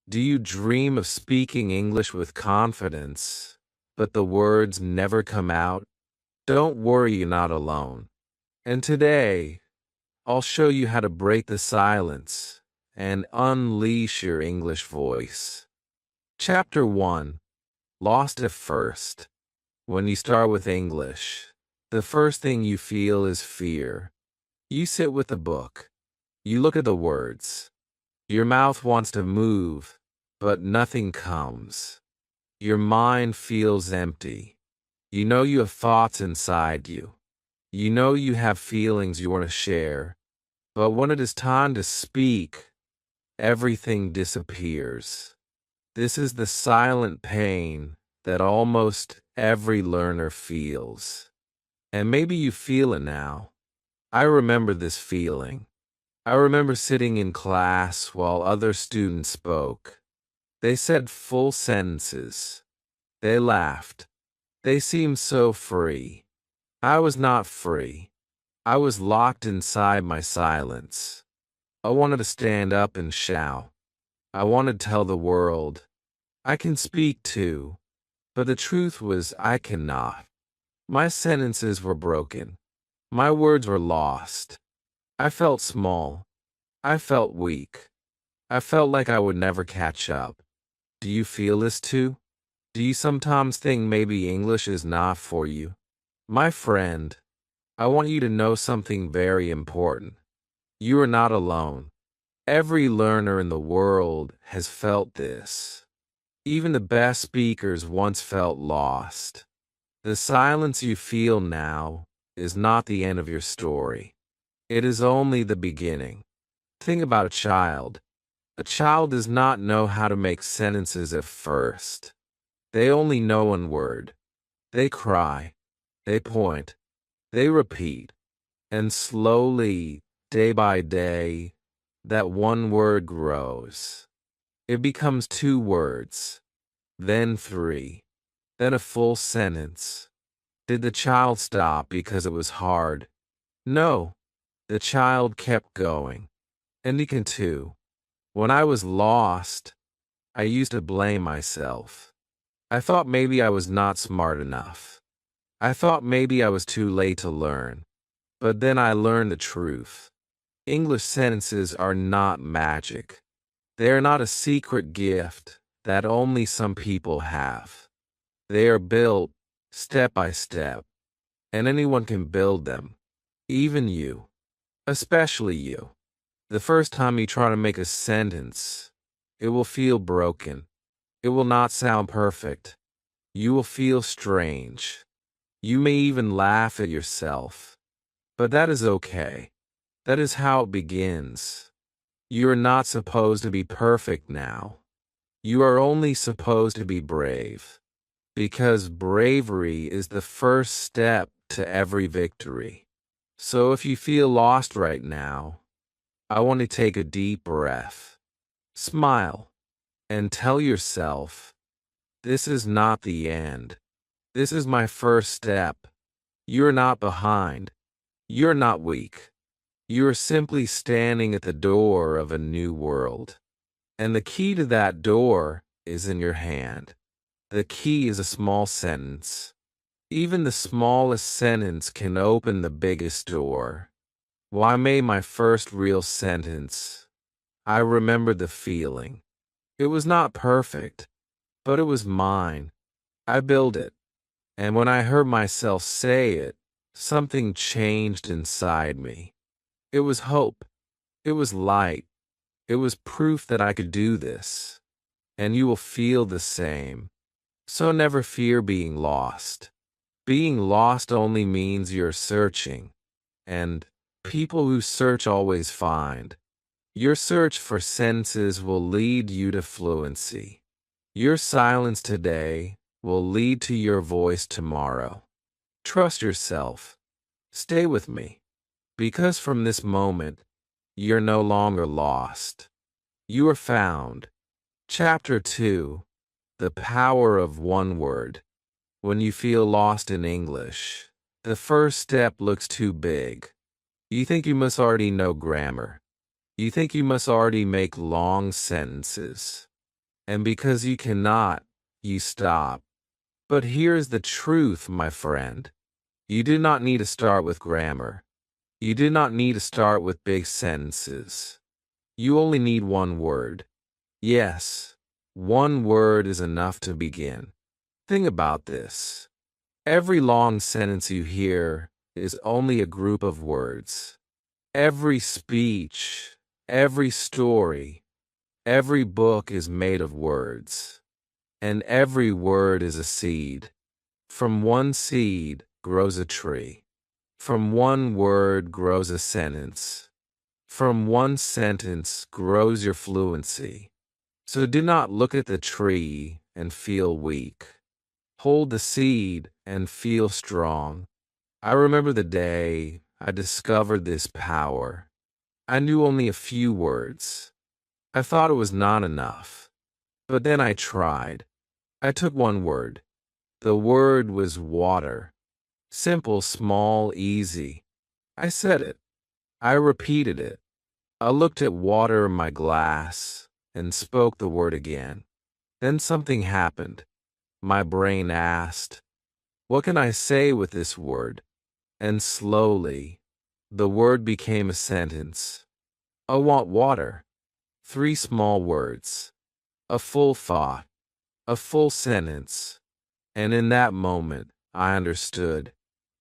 Do you dream of speaking English with confidence, but the words never come out? Don't worry, you're not alone. And today, I'll show you how to break the silence and unleash your English voice. Chapter 1. Lost at First. When you start with English, the first thing you feel is fear. You sit with the book. You look at the words. Your mouth wants to move, but nothing comes. Your mind feels empty. You know you have thoughts inside you. You know you have feelings you want to share. But when it is time to speak, everything disappears. This is the silent pain that almost every learner feels. And maybe you feel it now. I remember this feeling. I remember sitting in class while other students spoke. They said full sentences. They laughed. They seemed so free. I was not free. I was locked inside my silence. I wanted to stand up and shout. I wanted to tell the world, I can speak too. But the truth was I cannot. My sentences were broken. My words were lost. I felt small. I felt weak. I felt like I would never catch up. Do you feel this too? Do you sometimes think maybe English is not for you? My friend, I want you to know something very important. You are not alone. Every learner in the world has felt this. Even the best speakers once felt lost. The silence you feel now is not the end of your story. It is only the beginning. Think about a child. A child does not know how to make sentences at first. They only know one word. They cry. They point. They repeat. And slowly, day by day, that one word grows. It becomes 2 words, then 3, then a full sentence. Did the child stop because it was hard? No. The child kept going. And he can too. When I was lost, I used to blame myself. I thought maybe I was not smart enough. I thought maybe I was too late to learn. But then I learned the truth. English sentences are not magic. They are not a secret gift that only some people have. They are built step by step, and anyone can build them. Even you. Especially you. The first time you try to make a sentence, it will feel broken. It will not sound perfect. You will feel strange. You may even laugh at yourself. But that is okay. That is how it begins. You are not supposed to be perfect now. You are only supposed to be brave. Because bravery is the first step to every victory. So if you feel lost right now, I want to take a deep breath. Smile. And tell yourself, this is not the end. This is my first step. You're not behind. You're not weak. You're simply standing at the door of a new world. And the key to that door is in your hand. The key is a small sentence. Even the smallest sentence can open the biggest door. Well, I made my first real sentence. I remember the feeling. It was not perfect, but it was mine. I built it. And when I heard myself say it, something changed inside me. It was hope. It was light. It was proof that I could do this. And you will feel the same. So never fear being lost. Being lost only means you're searching. And people who search always find. Your search for sentences will lead you to fluency. Your silence today will lead to your voice tomorrow. Trust yourself. Stay with me. Because from this moment, you're no longer lost. You are found. Chapter 2. The Power of One Word. When you feel lost in English, the first step looks too big. You think you must already know grammar. You think you must already make long sentences. And because you cannot, you stop. But here's the truth, my friend. You do not need to start with grammar. You do not need to start with big sentences. You only need one word. Yes, one word is enough to begin. Think about this. Every long sentence you hear is only a group of words. Every speech, every story, every book is made of words. And every word is a seed. From one seed grows a tree. From one word grows a sentence. From one sentence grows your fluency. So do not look at the tree and feel weak. Hold the seed and feel strong. I remember the day I discovered this power. I knew only a few words. I thought it was not enough. But then I tried. I took one word. The word was water. Simple, small, easy. I said it. I repeated it. I looked at water in my glass and spoke the word again. Then something happened. My brain asked, "What can I say with this word?" And slowly, the word became a sentence. I want water. 3 small words. A full thought. A full sentence. And in that moment, I understood.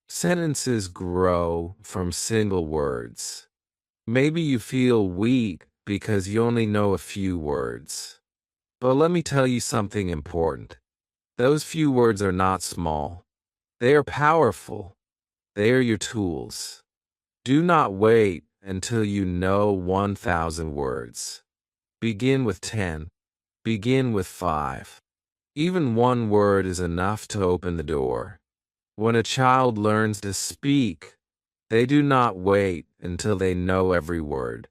Sentences grow from single words. Maybe you feel weak because you only know a few words. But let me tell you something important. Those few words are not small. They are powerful. They are your tools. Do not wait until you know 1,000 words. Begin with 10. Begin with 5. Even one word is enough to open the door. When a child learns to speak, they do not wait until they know every word.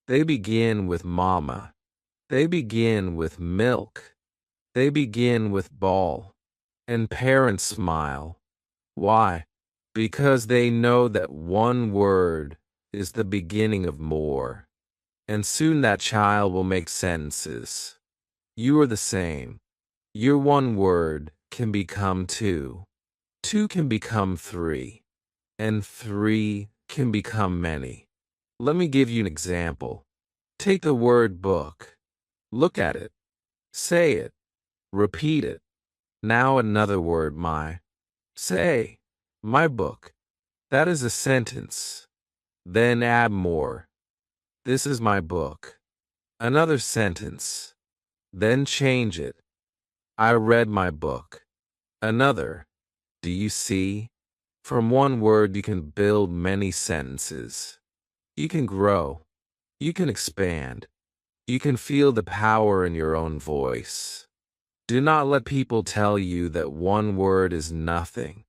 They begin with mama. They begin with milk. They begin with ball. And parents smile. Why? Because they know that one word is the beginning of more. And soon that child will make sentences. You are the same. Your one word can become 2. 2 can become 3. And 3 can become many. Let me give you an example. Take the word book. Look at it. Say it. Repeat it. Now another word, my. Say, my book. That is a sentence. Then add more. This is my book. Another sentence. Then change it. I read my book. Another. Do you see? From one word you can build many sentences. You can grow. You can expand. You can feel the power in your own voice. Do not let people tell you that one word is nothing.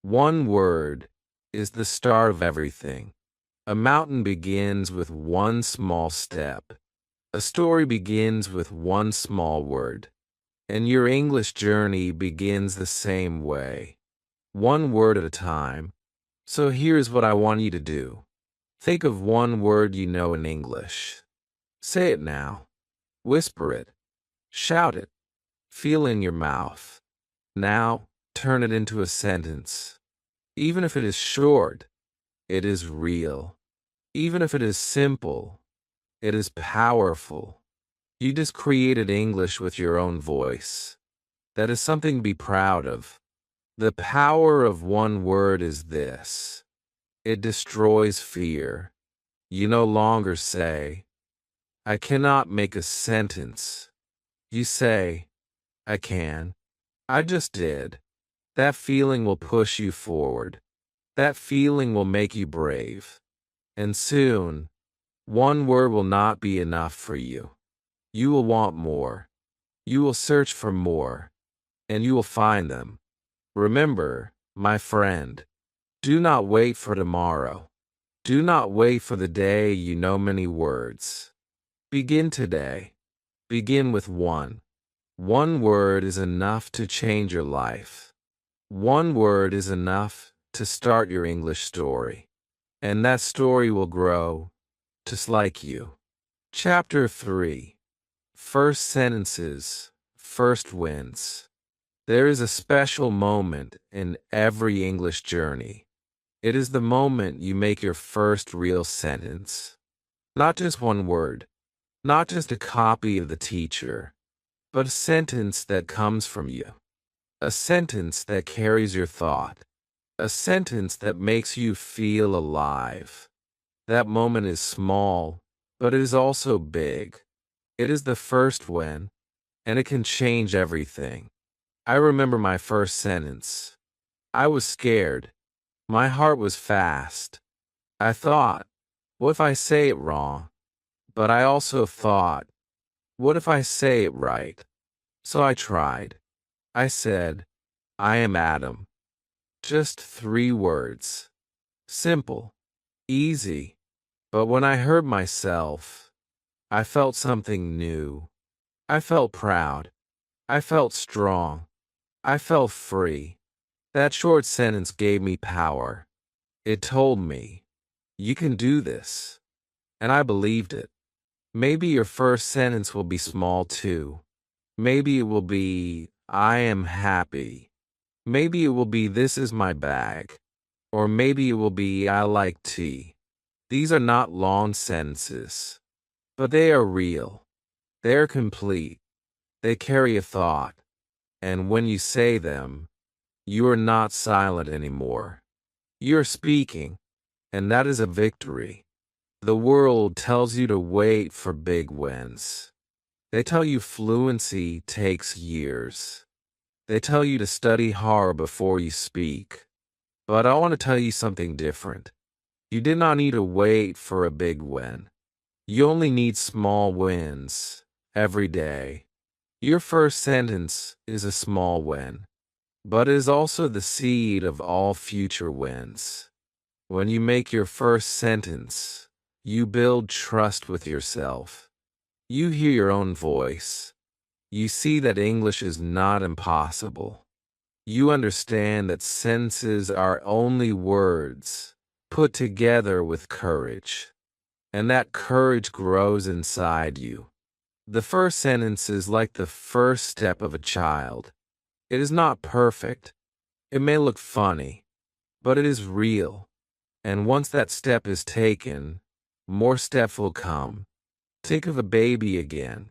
One word is the start of everything. A mountain begins with one small step. A story begins with one small word. And your English journey begins the same way. One word at a time. So here's what I want you to do. Think of one word you know in English. Say it now. Whisper it. Shout it. Feel in your mouth. Now, turn it into a sentence. Even if it is short, it is real. Even if it is simple, it is powerful. You just created English with your own voice. That is something to be proud of. The power of one word is this. It destroys fear. You no longer say, "I cannot make a sentence." You say, "I can. I just did." That feeling will push you forward. That feeling will make you brave. And soon, one word will not be enough for you. You will want more. You will search for more. And you will find them. Remember, my friend, do not wait for tomorrow. Do not wait for the day you know many words. Begin today. Begin with one. One word is enough to change your life. One word is enough to start your English story. And that story will grow, just like you. Chapter 3. First sentences, first wins. There is a special moment in every English journey. It is the moment you make your first real sentence. Not just one word, not just a copy of the teacher, but a sentence that comes from you. A sentence that carries your thought. A sentence that makes you feel alive. That moment is small, but it is also big. It is the first win, and it can change everything. I remember my first sentence. I was scared. My heart was fast. I thought, what if I say it wrong? But I also thought, what if I say it right? So I tried. I said, I am Adam. Just 3 words. Simple. Easy. But when I heard myself, I felt something new. I felt proud. I felt strong. I felt free. That short sentence gave me power. It told me, you can do this. And I believed it. Maybe your first sentence will be small too. Maybe it will be, I am happy. Maybe it will be, this is my bag. Or maybe it will be, I like tea. These are not long sentences, but they are real. They are complete. They carry a thought. And when you say them, you are not silent anymore. You are speaking, and that is a victory. The world tells you to wait for big wins. They tell you fluency takes years. They tell you to study hard before you speak. But I want to tell you something different. You did not need to wait for a big win. You only need small wins every day. Your first sentence is a small win, but it is also the seed of all future wins. When you make your first sentence, you build trust with yourself. You hear your own voice. You see that English is not impossible. You understand that sentences are only words put together with courage, and that courage grows inside you. The first sentence is like the first step of a child. It is not perfect. It may look funny, but it is real. And once that step is taken, more steps will come. Think of a baby again.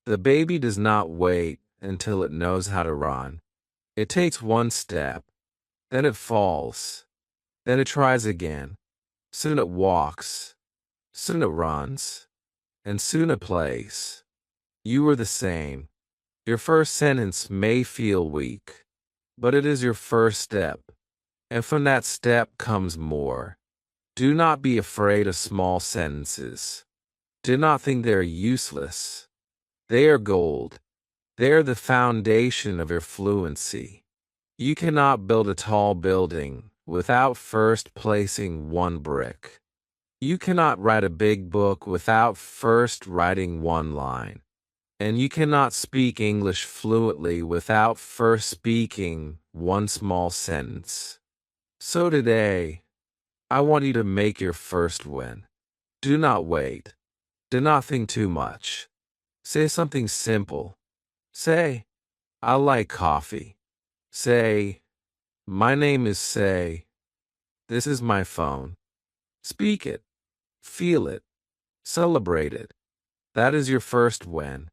The baby does not wait until it knows how to run. It takes one step, then it falls, then it tries again. Soon it walks, soon it runs, and soon it plays. You are the same. Your first sentence may feel weak, but it is your first step, and from that step comes more. Do not be afraid of small sentences. Do not think they are useless. They are gold. They are the foundation of your fluency. You cannot build a tall building without first placing one brick. You cannot write a big book without first writing one line. And you cannot speak English fluently without first speaking one small sentence. So today, I want you to make your first win. Do not wait. Do not think too much. Say something simple. Say, I like coffee. Say, my name is Say. This is my phone. Speak it. Feel it. Celebrate it. That is your first win.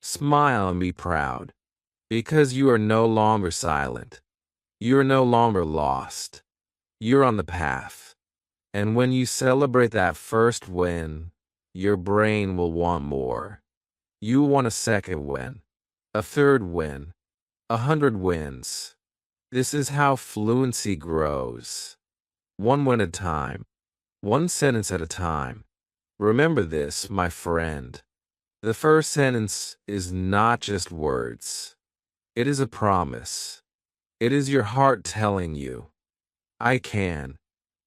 Smile and be proud. Because you are no longer silent. You are no longer lost. You're on the path. And when you celebrate that first win, your brain will want more. You will want a second win, a third win, 100 wins. This is how fluency grows. One win at a time. One sentence at a time. Remember this, my friend. The first sentence is not just words. It is a promise. It is your heart telling you, I can.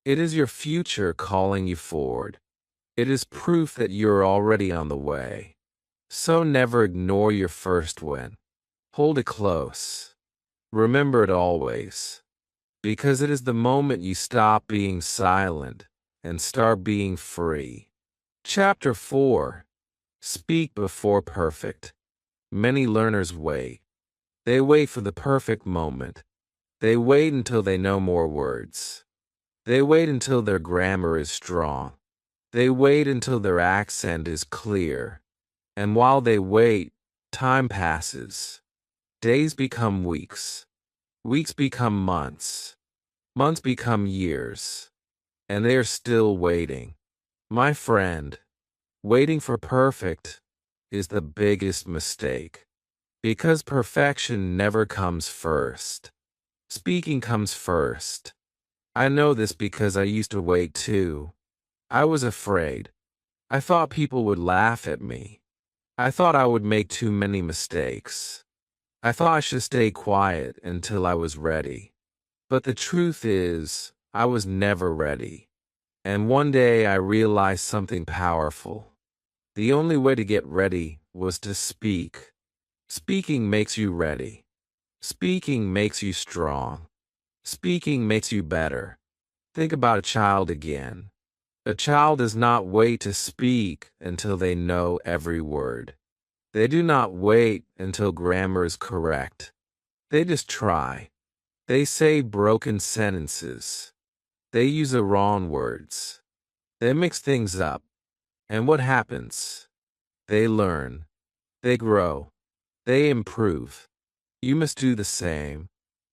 It is your future calling you forward. It is proof that you're already on the way. So never ignore your first win. Hold it close. Remember it always. Because it is the moment you stop being silent and start being free. Chapter 4. Speak before perfect. Many learners wait. They wait for the perfect moment. They wait until they know more words. They wait until their grammar is strong. They wait until their accent is clear. And while they wait, time passes. Days become weeks. Weeks become months. Months become years. And they are still waiting. My friend, waiting for perfect is the biggest mistake. Because perfection never comes first. Speaking comes first. I know this because I used to wait too. I was afraid. I thought people would laugh at me. I thought I would make too many mistakes. I thought I should stay quiet until I was ready. But the truth is, I was never ready. And one day I realized something powerful. The only way to get ready was to speak. Speaking makes you ready. Speaking makes you strong. Speaking makes you better. Think about a child again. A child does not wait to speak until they know every word. They do not wait until grammar is correct. They just try. They say broken sentences. They use the wrong words. They mix things up. And what happens? They learn. They grow. They improve. You must do the same.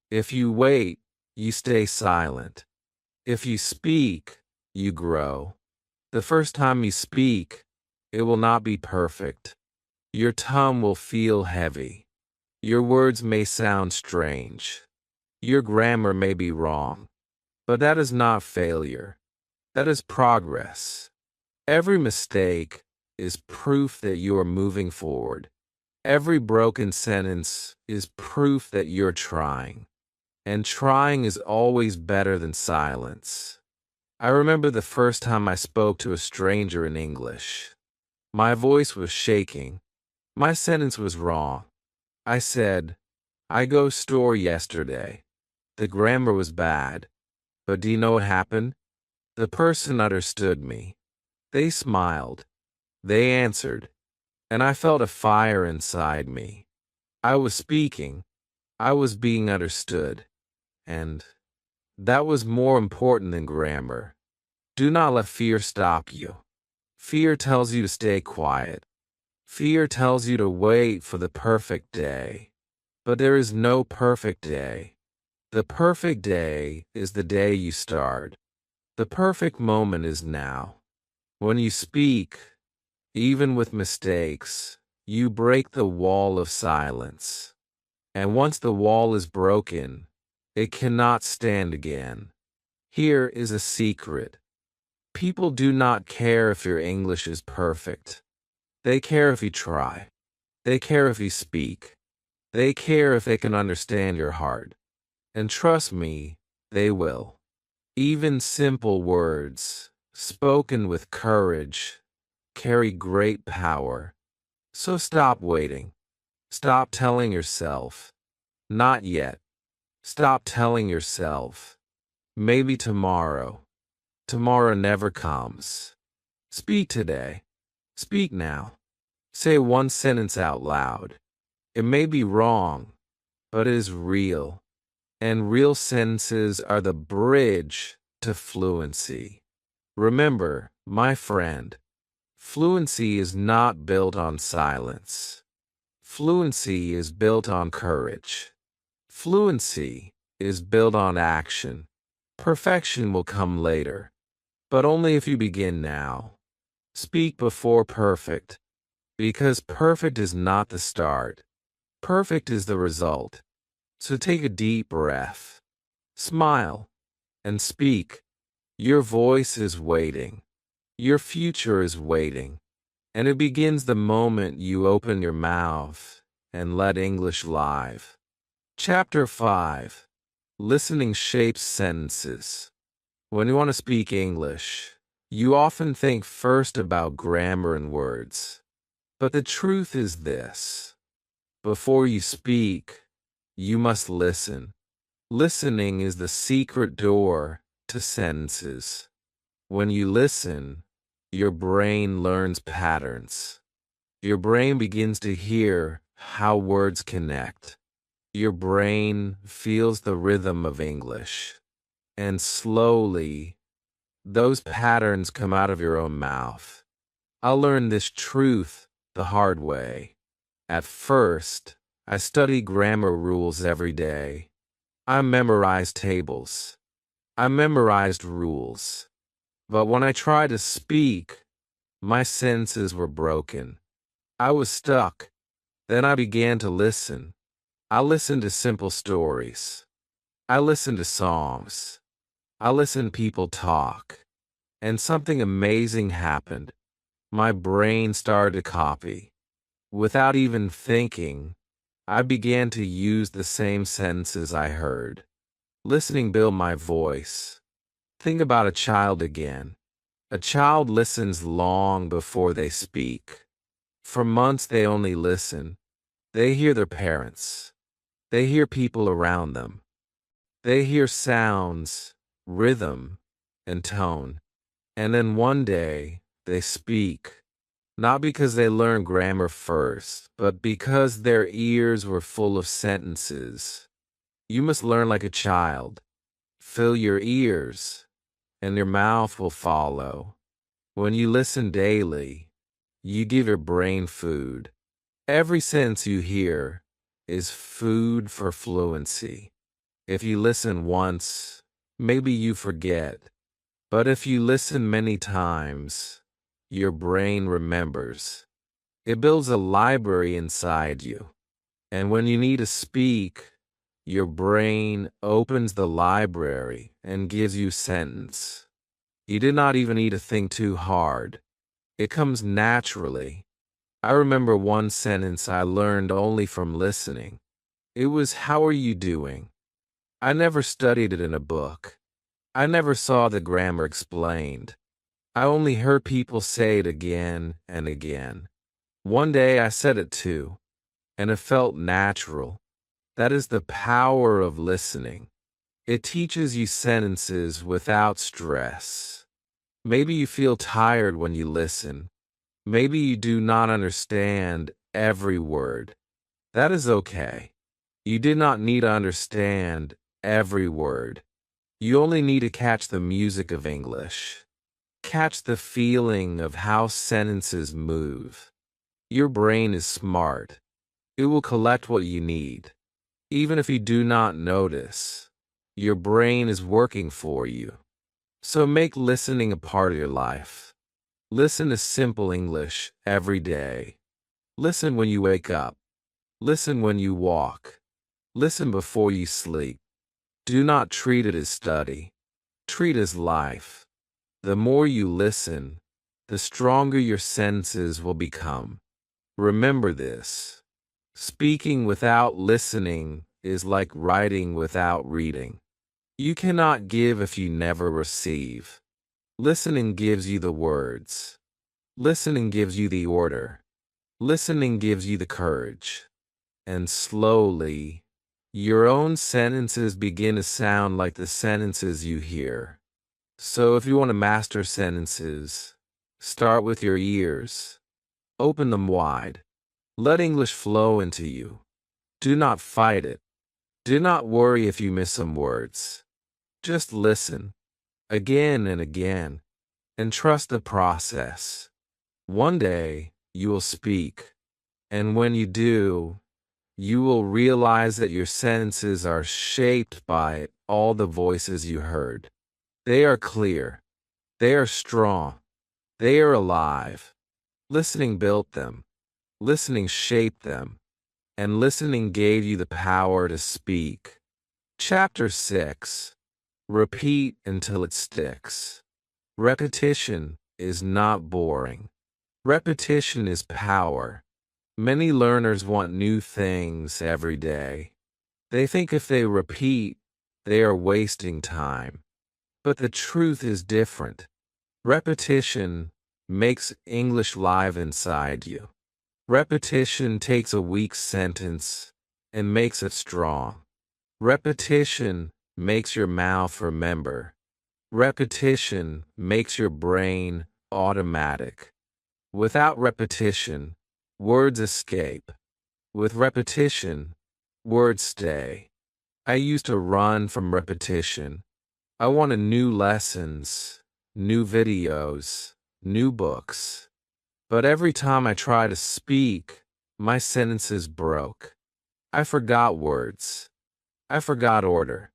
If you wait, you stay silent. If you speak, you grow. The first time you speak, it will not be perfect. Your tongue will feel heavy. Your words may sound strange. Your grammar may be wrong. But that is not failure. That is progress. Every mistake is proof that you are moving forward. Every broken sentence is proof that you're trying. And trying is always better than silence. I remember the first time I spoke to a stranger in English. My voice was shaking. My sentence was wrong. I said, "I go store yesterday." The grammar was bad. But do you know what happened? The person understood me. They smiled. They answered. And I felt a fire inside me. I was speaking. I was being understood. And that was more important than grammar. Do not let fear stop you. Fear tells you to stay quiet. Fear tells you to wait for the perfect day. But there is no perfect day. The perfect day is the day you start. The perfect moment is now. When you speak, even with mistakes, you break the wall of silence. And once the wall is broken, it cannot stand again. Here is a secret. People do not care if your English is perfect. They care if you try. They care if you speak. They care if they can understand your heart. And trust me, they will. Even simple words, spoken with courage, carry great power. So stop waiting. Stop telling yourself, "Not yet." Stop telling yourself, "Maybe tomorrow." Tomorrow never comes. Speak today. Speak now. Say one sentence out loud. It may be wrong, but it is real. And real sentences are the bridge to fluency. Remember, my friend, fluency is not built on silence. Fluency is built on courage. Fluency is built on action. Perfection will come later, but only if you begin now. Speak before perfect, because perfect is not the start. Perfect is the result. So take a deep breath, smile, and speak. Your voice is waiting. Your future is waiting. And it begins the moment you open your mouth and let English live. Chapter 5. Listening shapes sentences. When you want to speak English, you often think first about grammar and words. But the truth is this. Before you speak, you must listen. Listening is the secret door to sentences. When you listen, your brain learns patterns. Your brain begins to hear how words connect. Your brain feels the rhythm of English. And slowly, those patterns come out of your own mouth. I learned this truth the hard way. At first, I studied grammar rules every day. I memorized tables. I memorized rules. But when I tried to speak, my senses were broken. I was stuck. Then I began to listen. I listened to simple stories. I listened to songs. I listened to people talk. And something amazing happened. My brain started to copy. Without even thinking, I began to use the same sentences I heard. Listening built my voice. Think about a child again. A child listens long before they speak. For months they only listen. They hear their parents. They hear people around them. They hear sounds, rhythm, and tone. And then one day, they speak. Not because they learned grammar first, but because their ears were full of sentences. You must learn like a child. Fill your ears, and your mouth will follow. When you listen daily, you give your brain food. Every sentence you hear is food for fluency. If you listen once, maybe you forget. But if you listen many times, your brain remembers. It builds a library inside you. And when you need to speak, your brain opens the library and gives you sentence. You did not even need to think too hard. It comes naturally. I remember one sentence I learned only from listening. It was, "How are you doing?" I never studied it in a book. I never saw the grammar explained. I only heard people say it again and again. One day I said it too, and it felt natural. That is the power of listening. It teaches you sentences without stress. Maybe you feel tired when you listen. Maybe you do not understand every word. That is okay. You did not need to understand every word. You only need to catch the music of English. Catch the feeling of how sentences move. Your brain is smart. It will collect what you need. Even if you do not notice, your brain is working for you. So make listening a part of your life. Listen to simple English every day. Listen when you wake up. Listen when you walk. Listen before you sleep. Do not treat it as study. Treat it as life. The more you listen, the stronger your senses will become. Remember this. Speaking without listening is like writing without reading. You cannot give if you never receive. Listening gives you the words. Listening gives you the order. Listening gives you the courage. And slowly, your own sentences begin to sound like the sentences you hear. So if you want to master sentences, start with your ears. Open them wide. Let English flow into you. Do not fight it. Do not worry if you miss some words. Just listen, again and again, and trust the process. One day, you will speak, and when you do, you will realize that your sentences are shaped by all the voices you heard. They are clear. They are strong. They are alive. Listening built them. Listening shaped them. And listening gave you the power to speak. Chapter 6. Repeat until it sticks. Repetition is not boring. Repetition is power. Many learners want new things every day. They think if they repeat, they are wasting time. But the truth is different. Repetition makes English live inside you. Repetition takes a weak sentence and makes it strong. Repetition makes your mouth remember. Repetition makes your brain automatic. Without repetition, words escape. With repetition, words stay. I used to run from repetition. I wanted new lessons, new videos, new books. But every time I tried to speak, my sentences broke. I forgot words. I forgot order.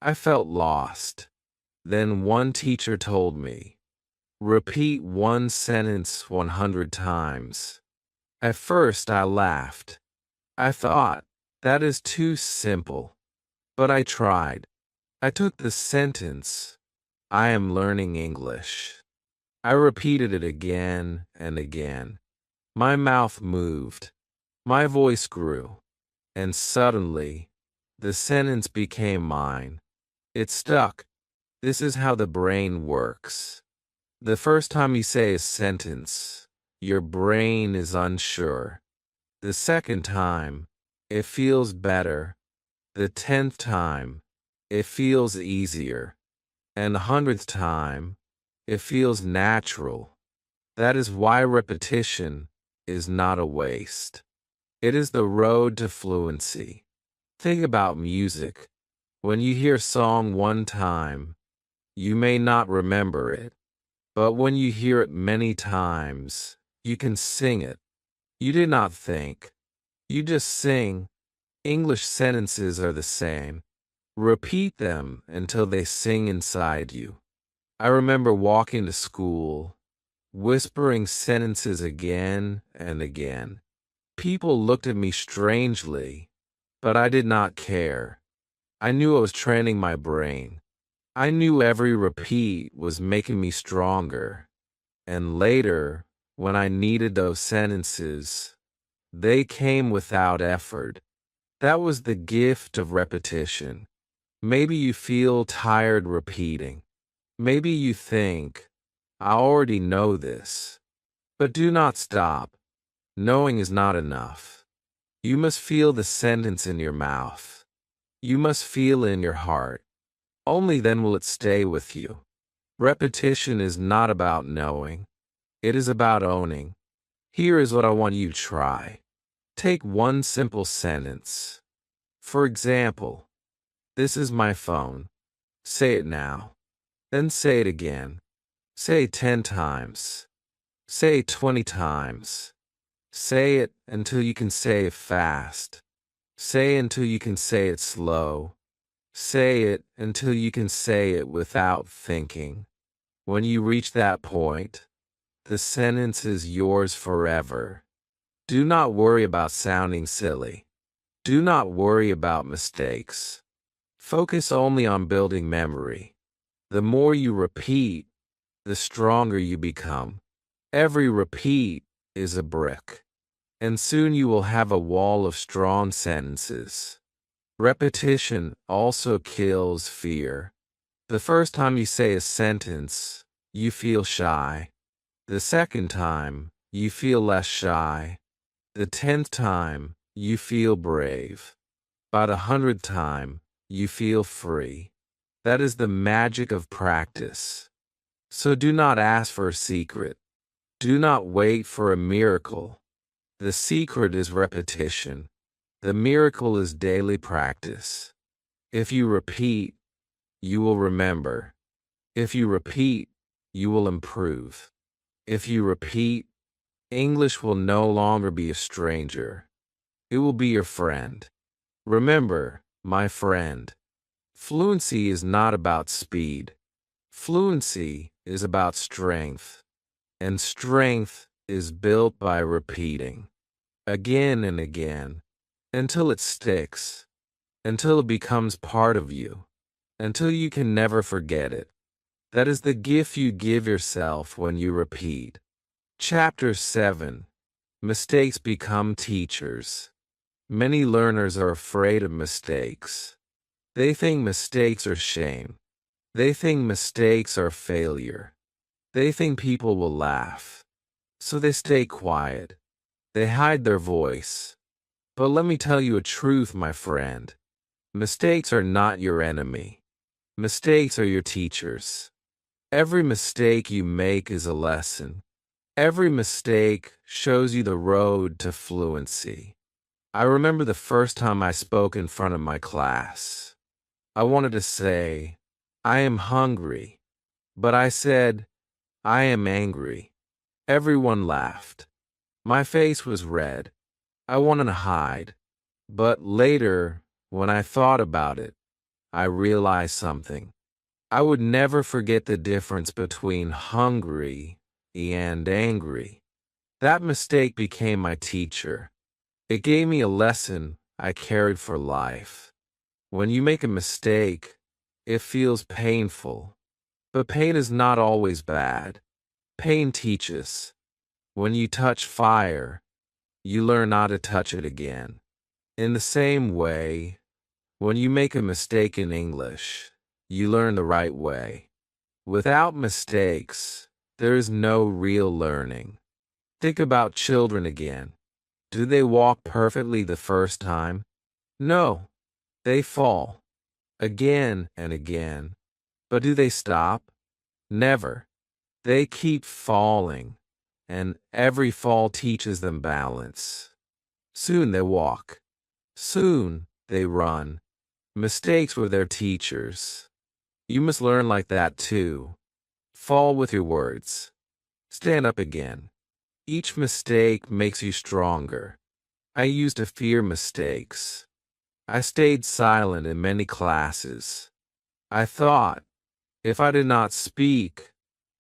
I felt lost. Then one teacher told me, repeat one sentence 100 times. At first I laughed. I thought, that is too simple. But I tried. I took the sentence, I am learning English. I repeated it again and again. My mouth moved. My voice grew. And suddenly, the sentence became mine. It stuck. This is how the brain works. The first time you say a sentence, your brain is unsure. The second time, it feels better. The 10th time, it feels easier. And the 100th time, it feels natural. That is why repetition is not a waste. It is the road to fluency. Think about music. When you hear a song one time, you may not remember it. But when you hear it many times, you can sing it. You did not think. You just sing. English sentences are the same. Repeat them until they sing inside you. I remember walking to school, whispering sentences again and again. People looked at me strangely, but I did not care. I knew I was training my brain. I knew every repeat was making me stronger. And later, when I needed those sentences, they came without effort. That was the gift of repetition. Maybe you feel tired repeating. Maybe you think, I already know this. But do not stop. Knowing is not enough. You must feel the sentence in your mouth. You must feel it in your heart. Only then will it stay with you. Repetition is not about knowing. It is about owning. Here is what I want you to try. Take one simple sentence. For example, this is my phone. Say it now. Then say it again. Say it 10 times. Say it 20 times. Say it until you can say it fast. Say it until you can say it slow. Say it until you can say it without thinking. When you reach that point, the sentence is yours forever. Do not worry about sounding silly. Do not worry about mistakes. Focus only on building memory. The more you repeat, the stronger you become. Every repeat is a brick. And soon you will have a wall of strong sentences. Repetition also kills fear. The first time you say a sentence, you feel shy. The second time, you feel less shy. The 10th time, you feel brave. By the 100th time, you feel free. That is the magic of practice. So do not ask for a secret. Do not wait for a miracle. The secret is repetition. The miracle is daily practice. If you repeat, you will remember. If you repeat, you will improve. If you repeat, English will no longer be a stranger. It will be your friend. Remember, my friend, fluency is not about speed. Fluency is about strength. And strength is built by repeating. Again and again. Until it sticks. Until it becomes part of you. Until you can never forget it. That is the gift you give yourself when you repeat. Chapter 7. Mistakes become teachers. Many learners are afraid of mistakes. They think mistakes are shame. They think mistakes are failure. They think people will laugh. So they stay quiet. They hide their voice. But let me tell you a truth, my friend. Mistakes are not your enemy. Mistakes are your teachers. Every mistake you make is a lesson. Every mistake shows you the road to fluency. I remember the first time I spoke in front of my class. I wanted to say, I am hungry, but I said, I am angry. Everyone laughed. My face was red. I wanted to hide. But later, when I thought about it, I realized something. I would never forget the difference between hungry and angry. That mistake became my teacher. It gave me a lesson I carried for life. When you make a mistake, it feels painful. But pain is not always bad. Pain teaches. When you touch fire, you learn not to touch it again. In the same way, when you make a mistake in English, you learn the right way. Without mistakes, there is no real learning. Think about children again. Do they walk perfectly the first time? No, they fall. Again and again. But do they stop? Never. They keep falling, and every fall teaches them balance. Soon they walk. Soon they run. Mistakes were their teachers. You must learn like that too. Fall with your words. Stand up again. Each mistake makes you stronger. I used to fear mistakes. I stayed silent in many classes. I thought, if I did not speak,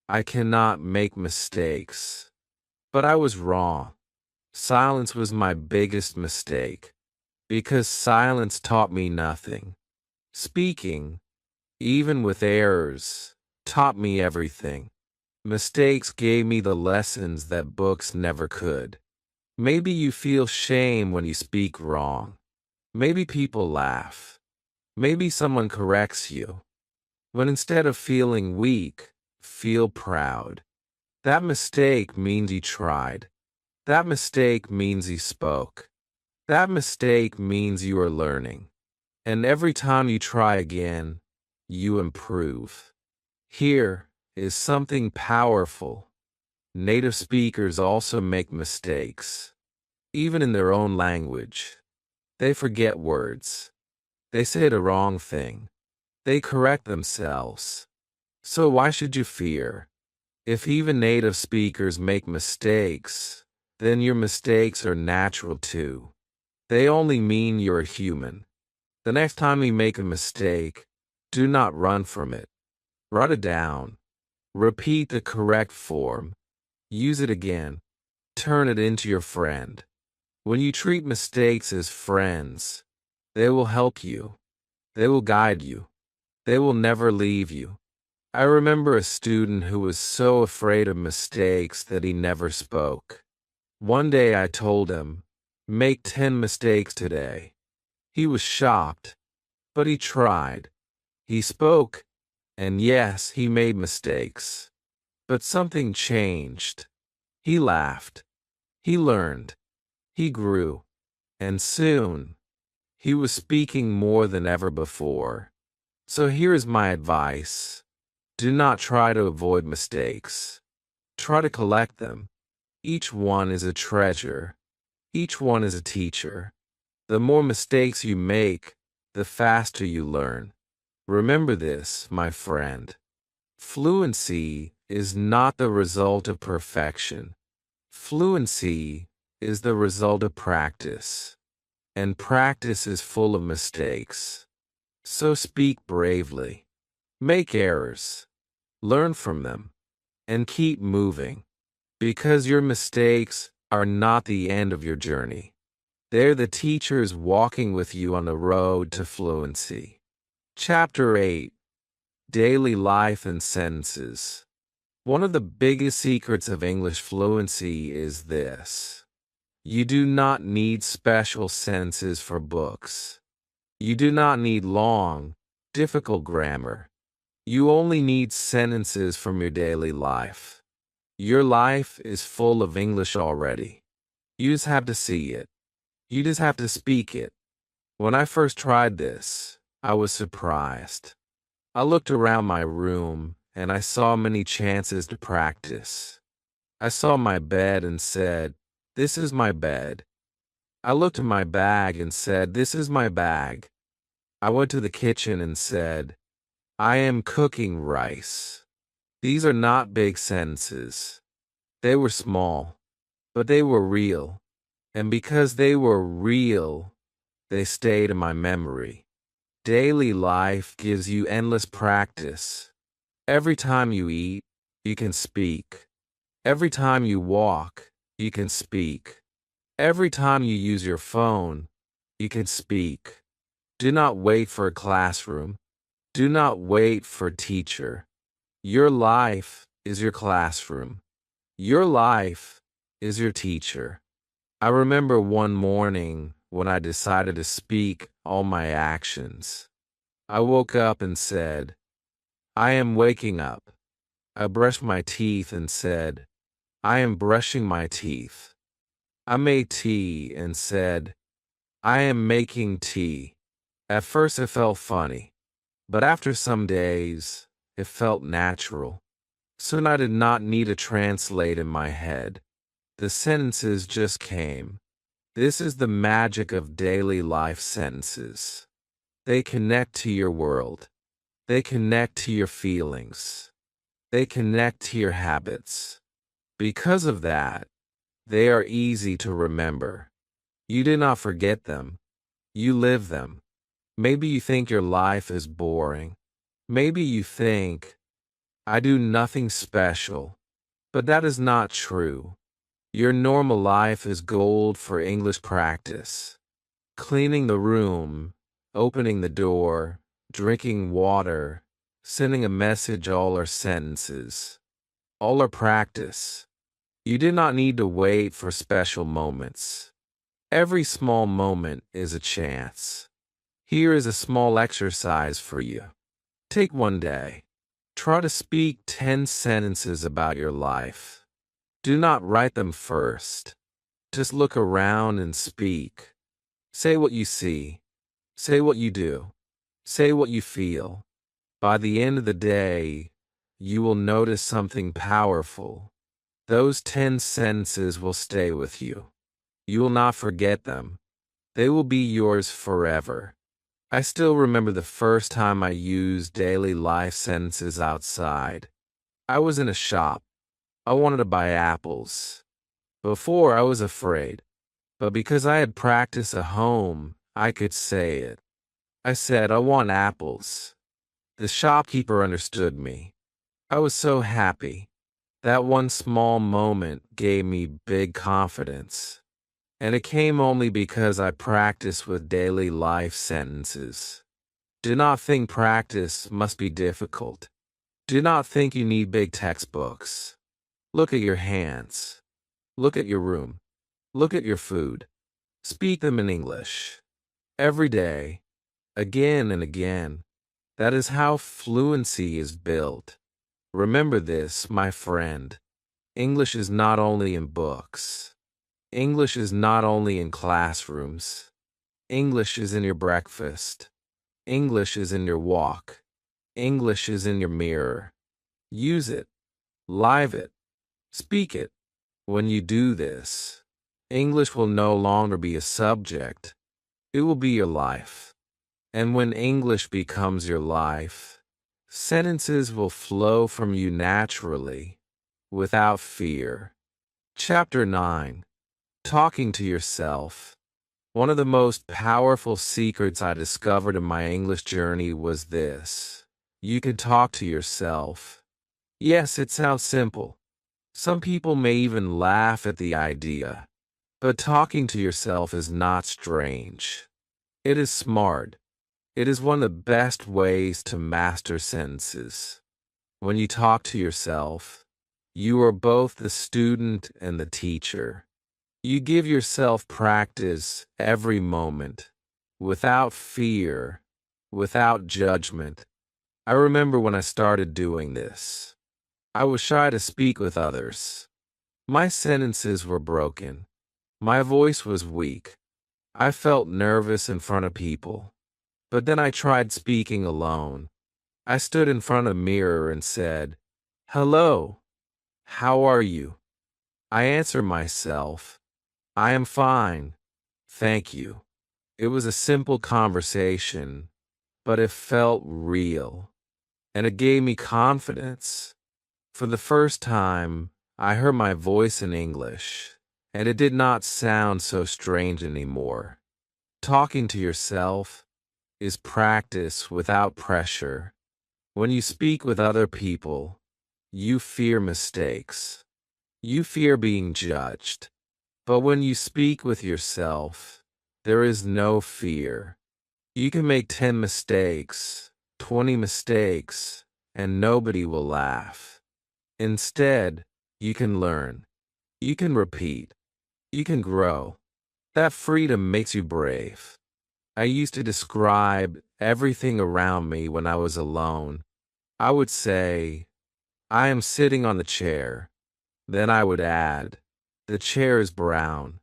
I cannot make mistakes. But I was wrong. Silence was my biggest mistake, because silence taught me nothing. Speaking, even with errors, taught me everything. Mistakes gave me the lessons that books never could. Maybe you feel shame when you speak wrong. Maybe people laugh. Maybe someone corrects you. But instead of feeling weak, feel proud. That mistake means you tried. That mistake means you spoke. That mistake means you are learning. And every time you try again, you improve. Here is something powerful. Native speakers also make mistakes. Even in their own language. They forget words. They say the wrong thing. They correct themselves. So why should you fear? If even native speakers make mistakes, then your mistakes are natural too. They only mean you're human. The next time you make a mistake, do not run from it. Write it down. Repeat the correct form. Use it again. Turn it into your friend. When you treat mistakes as friends, they will help you. They will guide you. They will never leave you. I remember a student who was so afraid of mistakes that he never spoke. One day I told him, make 10 mistakes today. He was shocked, but he tried. He spoke, and yes, he made mistakes. But something changed. He laughed. He learned. He grew. And soon, he was speaking more than ever before. So here is my advice. Do not try to avoid mistakes. Try to collect them. Each one is a treasure. Each one is a teacher. The more mistakes you make, the faster you learn. Remember this, my friend. Fluency is not the result of perfection. Fluency is the result of practice. And practice is full of mistakes. So speak bravely. Make errors. Learn from them. And keep moving. Because your mistakes are not the end of your journey. They're the teachers walking with you on the road to fluency. Chapter 8. Daily Life and Sentences. One of the biggest secrets of English fluency is this. You do not need special sentences for books. You do not need long, difficult grammar. You only need sentences from your daily life. Your life is full of English already. You just have to see it. You just have to speak it. When I first tried this, I was surprised. I looked around my room and I saw many chances to practice. I saw my bed and said, "This is my bed." I looked at my bag and said, "This is my bag." I went to the kitchen and said, "I am cooking rice." These are not big sentences. They were small, but they were real. And because they were real, they stayed in my memory. Daily life gives you endless practice. Every time you eat, you can speak. Every time you walk, you can speak. Every time you use your phone, you can speak. Do not wait for a classroom. Do not wait for a teacher. Your life is your classroom. Your life is your teacher. I remember one morning when I decided to speak all my actions. I woke up and said, "I am waking up." I brushed my teeth and said, "I am brushing my teeth." I made tea and said, "I am making tea." At first it felt funny, but after some days, it felt natural. Soon I did not need to translate in my head. The sentences just came. This is the magic of daily life sentences. They connect to your world. They connect to your feelings. They connect to your habits. Because of that, they are easy to remember. You do not forget them. You live them. Maybe you think your life is boring. Maybe you think, "I do nothing special." But that is not true. Your normal life is gold for English practice. Cleaning the room, opening the door, drinking water, sending a message, all are sentences. All are practice. You do not need to wait for special moments. Every small moment is a chance. Here is a small exercise for you. Take one day. Try to speak 10 sentences about your life. Do not write them first. Just look around and speak. Say what you see. Say what you do. Say what you feel. By the end of the day, you will notice something powerful. Those 10 sentences will stay with you. You will not forget them. They will be yours forever. I still remember the first time I used daily life sentences outside. I was in a shop. I wanted to buy apples. Before, I was afraid, but because I had practiced at home, I could say it. I said, "I want apples." The shopkeeper understood me. I was so happy. That one small moment gave me big confidence. And it came only because I practiced with daily life sentences. Do not think practice must be difficult. Do not think you need big textbooks. Look at your hands. Look at your room. Look at your food. Speak them in English. Every day. Again and again. That is how fluency is built. Remember this, my friend. English is not only in books. English is not only in classrooms. English is in your breakfast. English is in your walk. English is in your mirror. Use it. Live it. Speak it. When you do this, English will no longer be a subject. It will be your life. And when English becomes your life, sentences will flow from you naturally, without fear. Chapter 9. Talking to yourself. One of the most powerful secrets I discovered in my English journey was this. You can talk to yourself. Yes, it sounds simple. Some people may even laugh at the idea. But talking to yourself is not strange. It is smart. It is one of the best ways to master sentences. When you talk to yourself, you are both the student and the teacher. You give yourself practice every moment, without fear, without judgment. I remember when I started doing this. I was shy to speak with others. My sentences were broken. My voice was weak. I felt nervous in front of people. But then I tried speaking alone. I stood in front of a mirror and said, "Hello, how are you?" I answer myself, I am fine. Thank you. It was a simple conversation, but it felt real, and it gave me confidence. For the first time, I heard my voice in English, and it did not sound so strange anymore. Talking to yourself is practice without pressure. When you speak with other people, you fear mistakes. You fear being judged. But when you speak with yourself, there is no fear. You can make 10 mistakes, 20 mistakes, and nobody will laugh. Instead, you can learn. You can repeat. You can grow. That freedom makes you brave. I used to describe everything around me when I was alone. I would say, I am sitting on the chair. Then I would add, the chair is brown.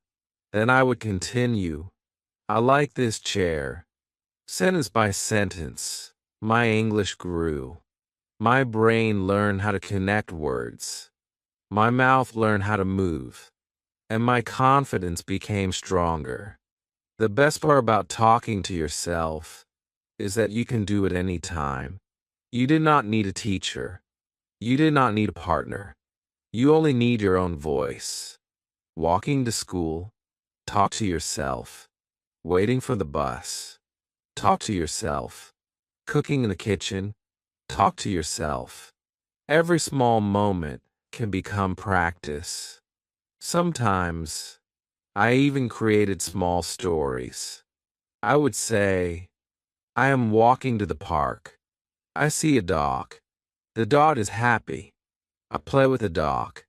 Then I would continue, I like this chair. Sentence by sentence, my English grew. My brain learned how to connect words. My mouth learned how to move. And my confidence became stronger. The best part about talking to yourself is that you can do it any time. You did not need a teacher. You did not need a partner. You only need your own voice. Walking to school, talk to yourself. Waiting for the bus, talk to yourself. Cooking in the kitchen, talk to yourself. Every small moment can become practice. Sometimes, I even created small stories. I would say, I am walking to the park. I see a dog. The dog is happy. I play with the dog.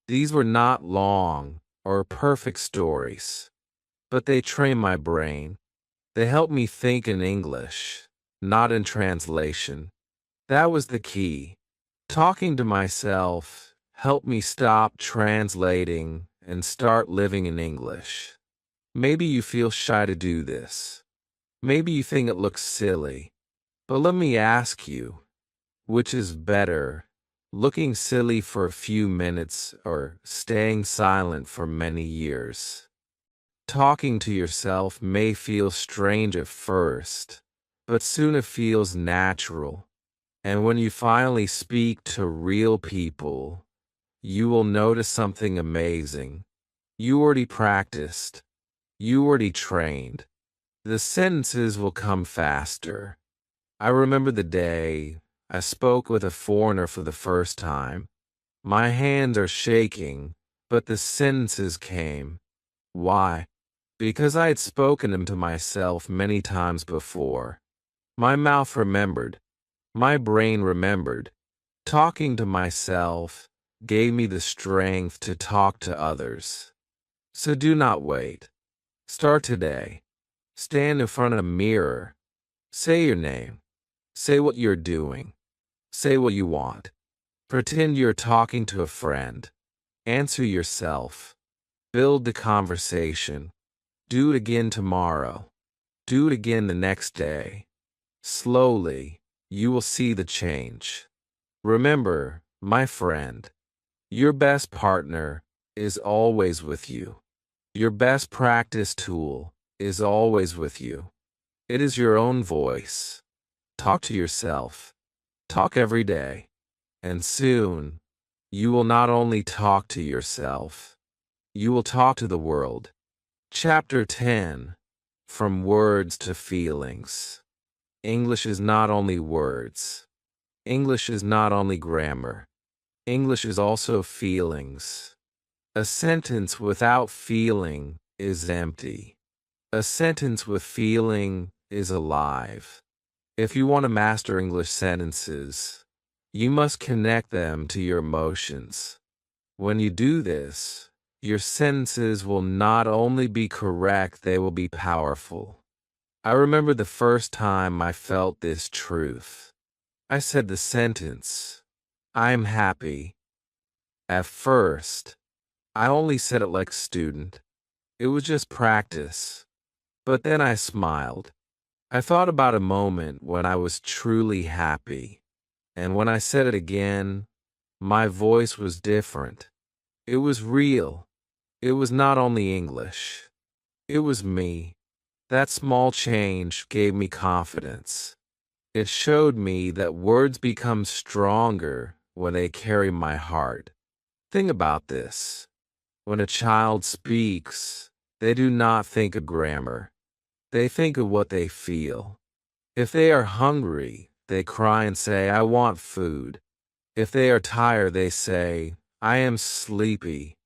These were not long or perfect stories, but they train my brain. They help me think in English, not in translation. That was the key. Talking to myself helped me stop translating and start living in English. Maybe you feel shy to do this. Maybe you think it looks silly. But let me ask you, which is better, looking silly for a few minutes or staying silent for many years? Talking to yourself may feel strange at first, but soon it feels natural. And when you finally speak to real people, you will notice something amazing. You already practiced. You already trained. The sentences will come faster. I remember the day I spoke with a foreigner for the first time. My hands are shaking, but the sentences came. Why? Because I had spoken them to myself many times before. My mouth remembered. My brain remembered. Talking to myself gave me the strength to talk to others. So do not wait. Start today. Stand in front of a mirror. Say your name. Say what you're doing. Say what you want. Pretend you're talking to a friend. Answer yourself. Build the conversation. Do it again tomorrow. Do it again the next day. Slowly, you will see the change. Remember, my friend, your best partner is always with you. Your best practice tool is always with you. It is your own voice. Talk to yourself. Talk every day. And soon, you will not only talk to yourself, you will talk to the world. Chapter 10. From Words to Feelings. English is not only words. English is not only grammar. English is also feelings. A sentence without feeling is empty. A sentence with feeling is alive. If you want to master English sentences, you must connect them to your emotions. When you do this, your sentences will not only be correct, they will be powerful. I remember the first time I felt this truth. I said the sentence, I'm happy. At first, I only said it like a student. It was just practice. But then I smiled. I thought about a moment when I was truly happy. And when I said it again, my voice was different. It was real. It was not only English. It was me. That small change gave me confidence. It showed me that words become stronger when they carry my heart. Think about this. When a child speaks, they do not think of grammar. They think of what they feel. If they are hungry, they cry and say, "I want food." If they are tired, they say, "I am sleepy."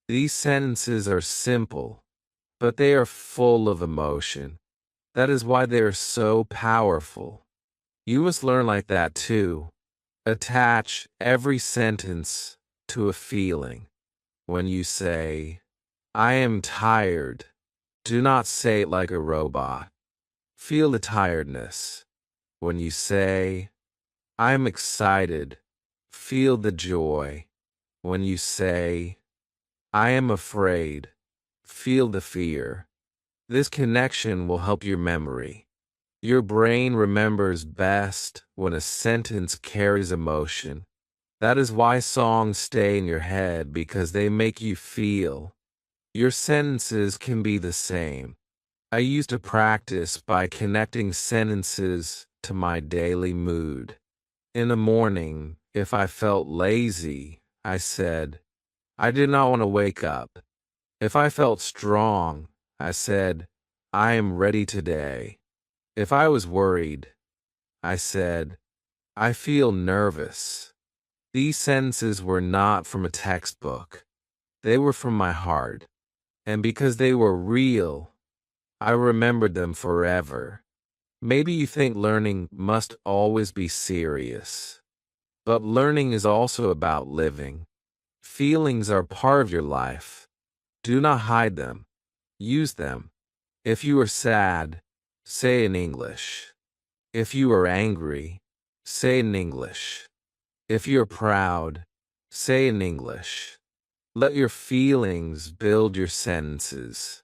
These sentences are simple, but they are full of emotion. That is why they are so powerful. You must learn like that too. Attach every sentence to a feeling. When you say, "I am tired," do not say it like a robot. Feel the tiredness. When you say, "I'm excited," feel the joy. When you say, "I am afraid," feel the fear. This connection will help your memory. Your brain remembers best when a sentence carries emotion. That is why songs stay in your head, because they make you feel. Your sentences can be the same. I used to practice by connecting sentences to my daily mood. In the morning, if I felt lazy, I said, "I did not want to wake up." If I felt strong, I said, "I am ready today." If I was worried, I said, "I feel nervous." These sentences were not from a textbook. They were from my heart. And because they were real, I remembered them forever. Maybe you think learning must always be serious. But learning is also about living. Feelings are part of your life. Do not hide them. Use them. If you are sad, say in English. If you are angry, say in English. If you're proud, say in English. Let your feelings build your sentences.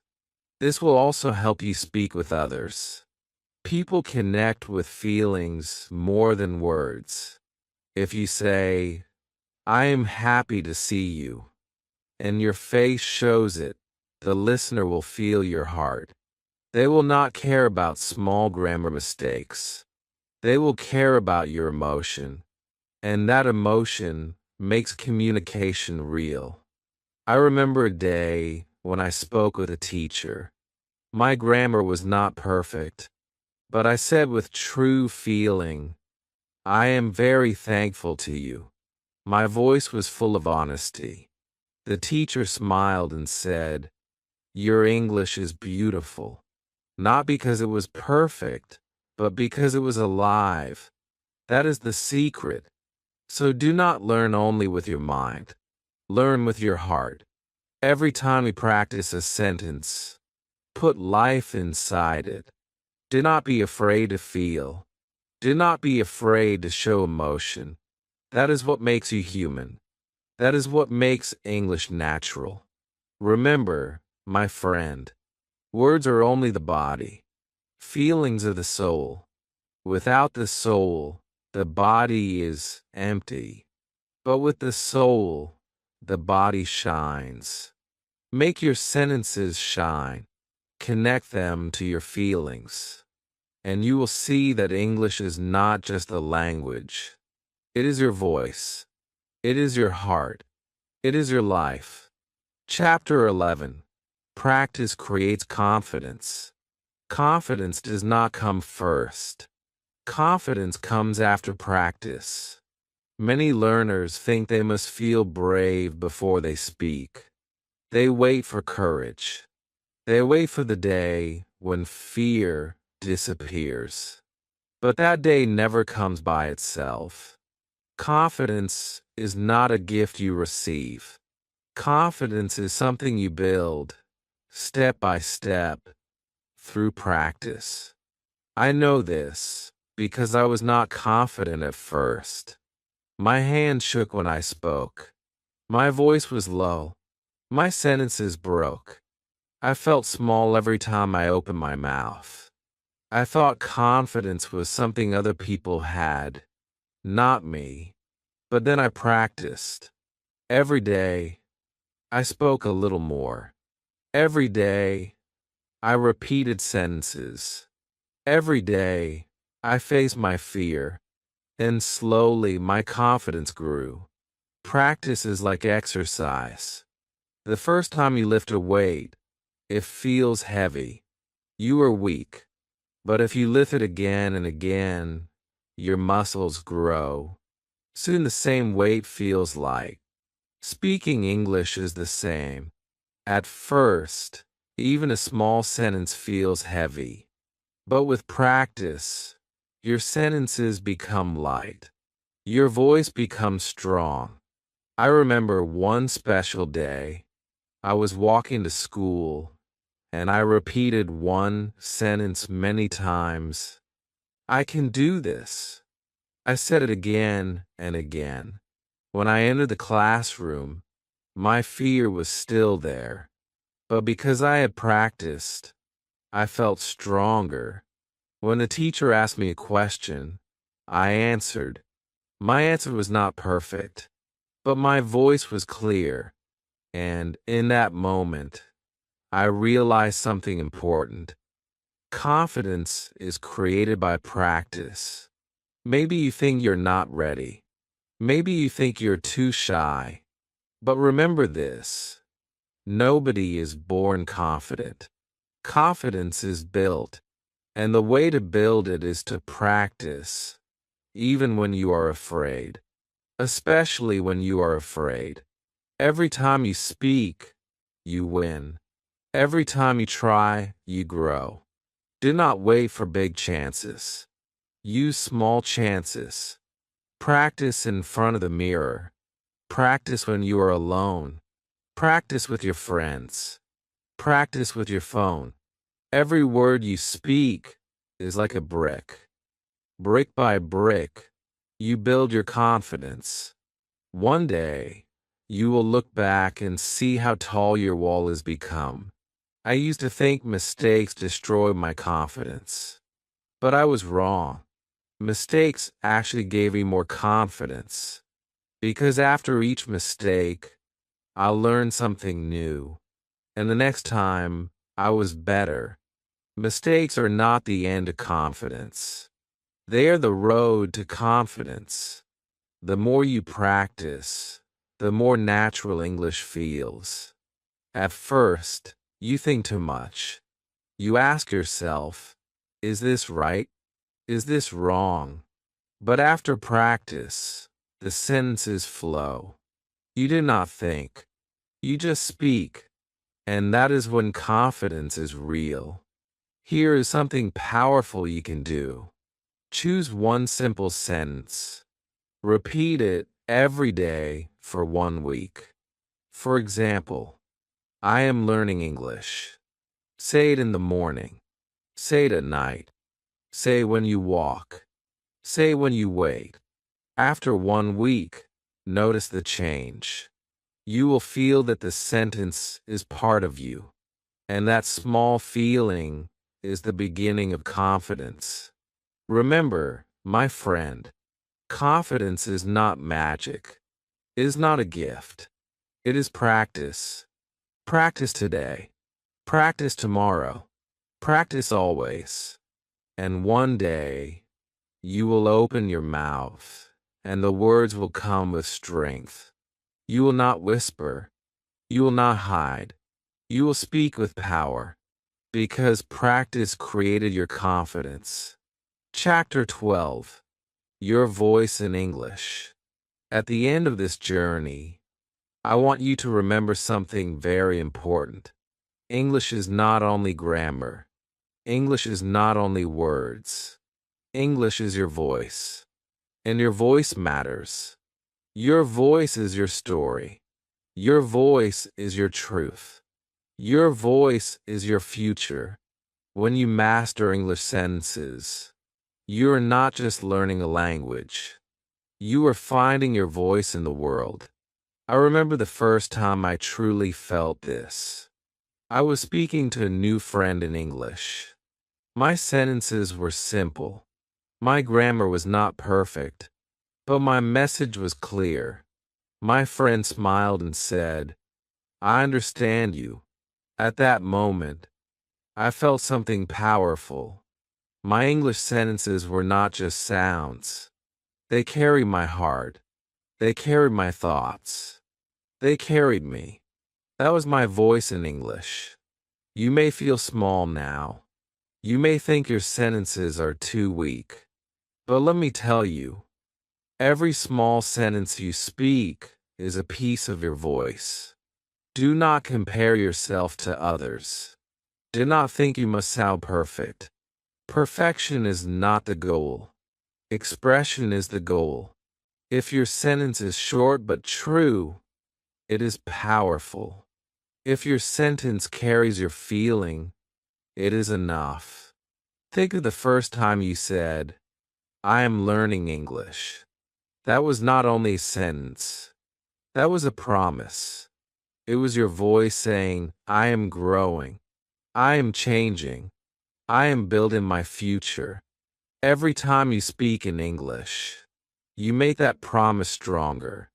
This will also help you speak with others. People connect with feelings more than words. If you say, "I am happy to see you," and your face shows it, the listener will feel your heart. They will not care about small grammar mistakes. They will care about your emotion. And that emotion makes communication real. I remember a day when I spoke with a teacher. My grammar was not perfect, but I said with true feeling, "I am very thankful to you." My voice was full of honesty. The teacher smiled and said, "Your English is beautiful." Not because it was perfect, but because it was alive. That is the secret. So do not learn only with your mind. Learn with your heart. Every time you practice a sentence, put life inside it. Do not be afraid to feel. Do not be afraid to show emotion. That is what makes you human. That is what makes English natural. Remember, my friend, words are only the body. Feelings are the soul. Without the soul, the body is empty. But with the soul, the body shines. Make your sentences shine. Connect them to your feelings. And you will see that English is not just a language. It is your voice. It is your heart. It is your life. Chapter 11. Practice creates confidence. Confidence does not come first. Confidence comes after practice. Many learners think they must feel brave before they speak. They wait for courage. They wait for the day when fear disappears. But that day never comes by itself. Confidence is not a gift you receive. Confidence is something you build, step by step, through practice. I know this because I was not confident at first. My hand shook when I spoke. My voice was low. My sentences broke. I felt small every time I opened my mouth. I thought confidence was something other people had, not me. But then I practiced. Every day, I spoke a little more. Every day, I repeated sentences. Every day, I faced my fear, and slowly my confidence grew. Practice is like exercise. The first time you lift a weight, it feels heavy. You are weak. But if you lift it again and again, your muscles grow. Soon the same weight feels light. Speaking English is the same. At first, even a small sentence feels heavy. But with practice, your sentences become light. Your voice becomes strong. I remember one special day. I was walking to school, and I repeated one sentence many times. I can do this. I said it again and again. When I entered the classroom, my fear was still there. But because I had practiced, I felt stronger. When the teacher asked me a question, I answered. My answer was not perfect, but my voice was clear. And in that moment, I realized something important. Confidence is created by practice. Maybe you think you're not ready. Maybe you think you're too shy. But remember this: nobody is born confident. Confidence is built, and the way to build it is to practice, even when you are afraid. Especially when you are afraid. Every time you speak, you win. Every time you try, you grow. Do not wait for big chances. Use small chances. Practice in front of the mirror. Practice when you are alone. Practice with your friends. Practice with your phone. Every word you speak is like a brick. Brick by brick, you build your confidence. One day, you will look back and see how tall your wall has become. I used to think mistakes destroyed my confidence. But I was wrong. Mistakes actually gave me more confidence. Because after each mistake, I learned something new. And the next time, I was better. Mistakes are not the end of confidence. They are the road to confidence. The more you practice, the more natural English feels. At first, you think too much. You ask yourself, is this right? Is this wrong? But after practice, the sentences flow. You do not think. You just speak. And that is when confidence is real. Here is something powerful you can do. Choose one simple sentence. Repeat it every day for 1 week. For example, I am learning English. Say it in the morning. Say it at night. Say when you walk. Say when you wait. After 1 week, notice the change. You will feel that the sentence is part of you. And that small feeling is the beginning of confidence. Remember, my friend, confidence is not magic. It is not a gift. It is practice. Practice today. Practice tomorrow. Practice always. And one day, you will open your mouth, and the words will come with strength. You will not whisper. You will not hide. You will speak with power, because practice created your confidence. Chapter 12. Your voice in English. At the end of this journey, I want you to remember something very important. English is not only grammar. English is not only words. English is your voice. And your voice matters. Your voice is your story. Your voice is your truth. Your voice is your future. When you master English sentences, you are not just learning a language. You are finding your voice in the world. I remember the first time I truly felt this. I was speaking to a new friend in English. My sentences were simple. My grammar was not perfect, but my message was clear. My friend smiled and said, I understand you. At that moment, I felt something powerful. My English sentences were not just sounds. They carried my heart. They carried my thoughts. They carried me. That was my voice in English. You may feel small now. You may think your sentences are too weak. But let me tell you, every small sentence you speak is a piece of your voice. Do not compare yourself to others. Do not think you must sound perfect. Perfection is not the goal. Expression is the goal. If your sentence is short but true, it is powerful. If your sentence carries your feeling, it is enough. Think of the first time you said, "I am learning English." That was not only a sentence. That was a promise. It was your voice saying, "I am growing. I am changing. I am building my future." Every time you speak in English, you make that promise stronger.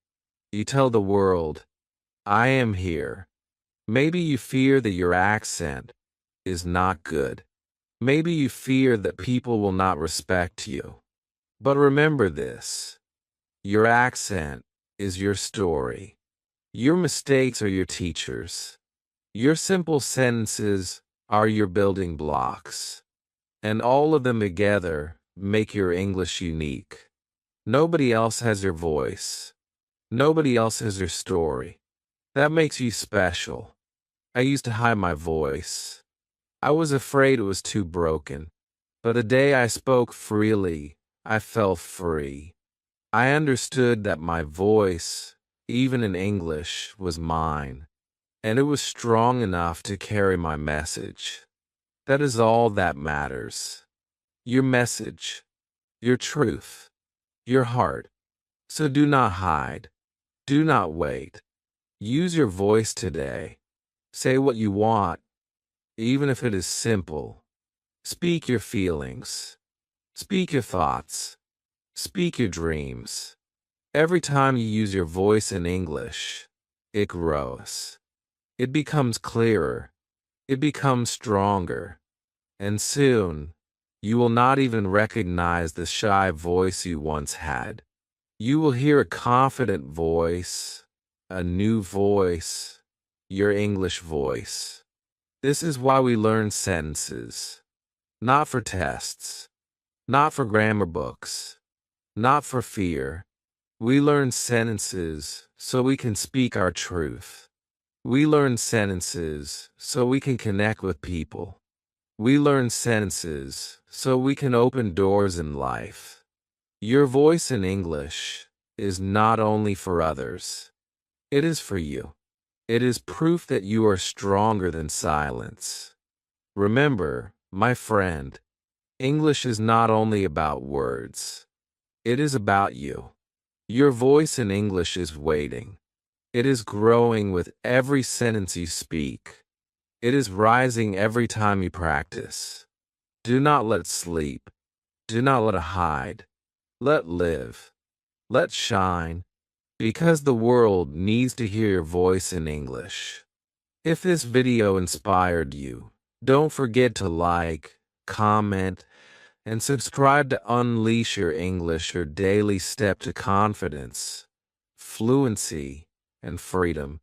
You tell the world, "I am here." Maybe you fear that your accent is not good. Maybe you fear that people will not respect you. But remember this. Your accent is your story. Your mistakes are your teachers. Your simple sentences are your building blocks. And all of them together make your English unique. Nobody else has your voice. Nobody else has your story. That makes you special. I used to hide my voice. I was afraid it was too broken. But the day I spoke freely, I felt free. I understood that my voice, even in English, was mine, and it was strong enough to carry my message. That is all that matters. Your message, your truth, your heart. So do not hide. Do not wait. Use your voice today. Say what you want, even if it is simple. Speak your feelings. Speak your thoughts. Speak your dreams. Every time you use your voice in English, it grows. It becomes clearer. It becomes stronger. And soon, you will not even recognize the shy voice you once had. You will hear a confident voice, a new voice, your English voice. This is why we learn sentences. Not for tests. Not for grammar books. Not for fear. We learn sentences so we can speak our truth. We learn sentences so we can connect with people. We learn sentences so we can open doors in life. Your voice in English is not only for others. It is for you. It is proof that you are stronger than silence. Remember, my friend, English is not only about words. It is about you. Your voice in English is waiting. It is growing with every sentence you speak. It is rising every time you practice. Do not let it sleep. Do not let it hide. Let live. Let shine. Because the world needs to hear your voice in English. If this video inspired you, don't forget to like, comment, and subscribe to unleash your English, your daily step to confidence, fluency, and freedom.